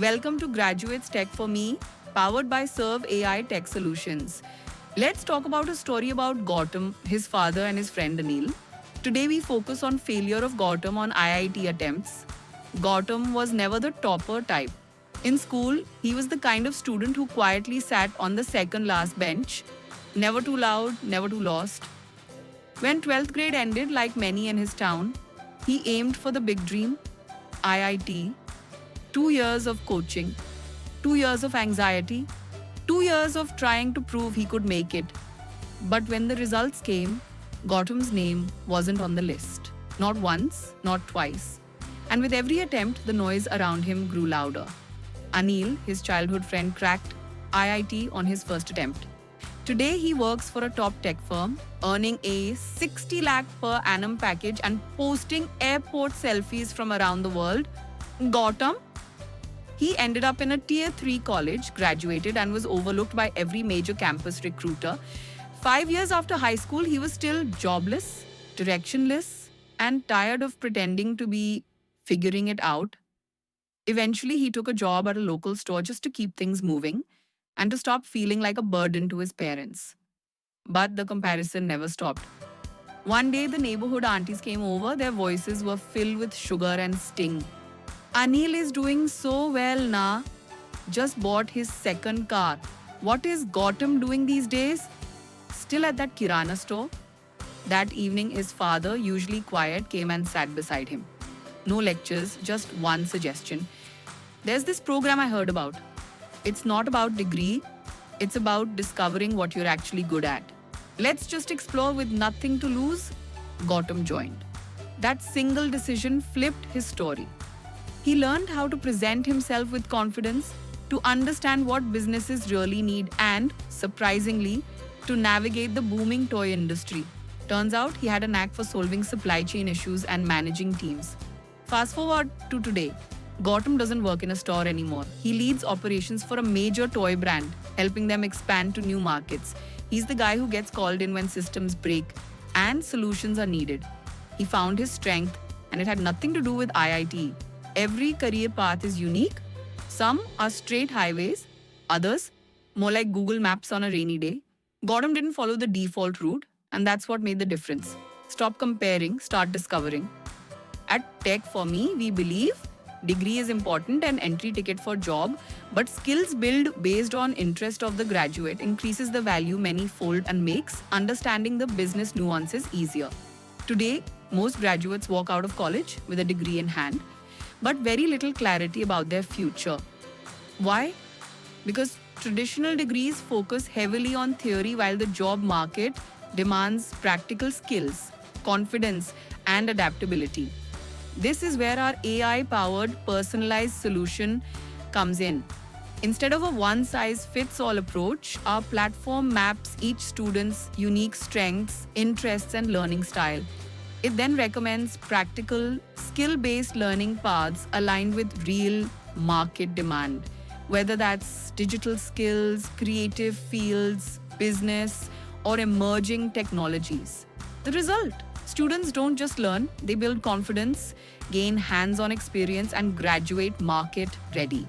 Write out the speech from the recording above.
Welcome to Graduates Tech for Me, powered by Serve AI Tech Solutions. Let's talk about a story about Gautam, his father, and his friend Anil. Today, we focus on failure of Gautam on IIT attempts. Gautam was never the topper type. In school, he was the kind of student who quietly sat on the second last bench, never too loud, never too lost. When 12th grade ended, like many in his town, he aimed for the big dream, IIT. 2 years of coaching, 2 years of anxiety, 2 years of trying to prove he could make it. But when the results came, Gautam's name wasn't on the list. Not once, not twice. And with every attempt, the noise around him grew louder. Anil, his childhood friend, cracked IIT on his first attempt. Today, he works for a top tech firm, earning a 60 lakh per annum package and posting airport selfies from around the world. Gautam, he ended up in a tier 3 college, graduated, and was overlooked by every major campus recruiter. 5 years after high school, he was still jobless, directionless, and tired of pretending to be figuring it out. Eventually, he took a job at a local store just to keep things moving and to stop feeling like a burden to his parents. But the comparison never stopped. One day, the neighborhood aunties came over, their voices were filled with sugar and sting. Anil is doing so well, na. Just bought his second car. What is Gautam doing these days? Still at that Kirana store? That evening, his father, usually quiet, came and sat beside him. No lectures, just one suggestion. There's this program I heard about. It's not about degree, it's about discovering what you're actually good at. Let's just explore with nothing to lose. Gautam joined. That single decision flipped his story. He learned how to present himself with confidence, to understand what businesses really need, and, surprisingly, to navigate the booming toy industry. Turns out he had a knack for solving supply chain issues and managing teams. Fast forward to today. Gautam doesn't work in a store anymore. He leads operations for a major toy brand, helping them expand to new markets. He's the guy who gets called in when systems break and solutions are needed. He found his strength, and it had nothing to do with IIT. Every career path is unique. Some are straight highways, others more like Google Maps on a rainy day. Gautam didn't follow the default route, and that's what made the difference. Stop comparing, start discovering. At Tech for Me, we believe degree is important and entry ticket for job, but skills built based on interest of the graduate increases the value many-fold and makes understanding the business nuances easier. Today, most graduates walk out of college with a degree in hand, but very little clarity about their future. Why? Because traditional degrees focus heavily on theory while the job market demands practical skills, confidence, and adaptability. This is where our AI-powered personalized solution comes in. Instead of a one-size-fits-all approach, our platform maps each student's unique strengths, interests, and learning style. It then recommends practical, skill-based learning paths aligned with real market demand, whether that's digital skills, creative fields, business, or emerging technologies. The result? Students don't just learn, they build confidence, gain hands-on experience, and graduate market ready.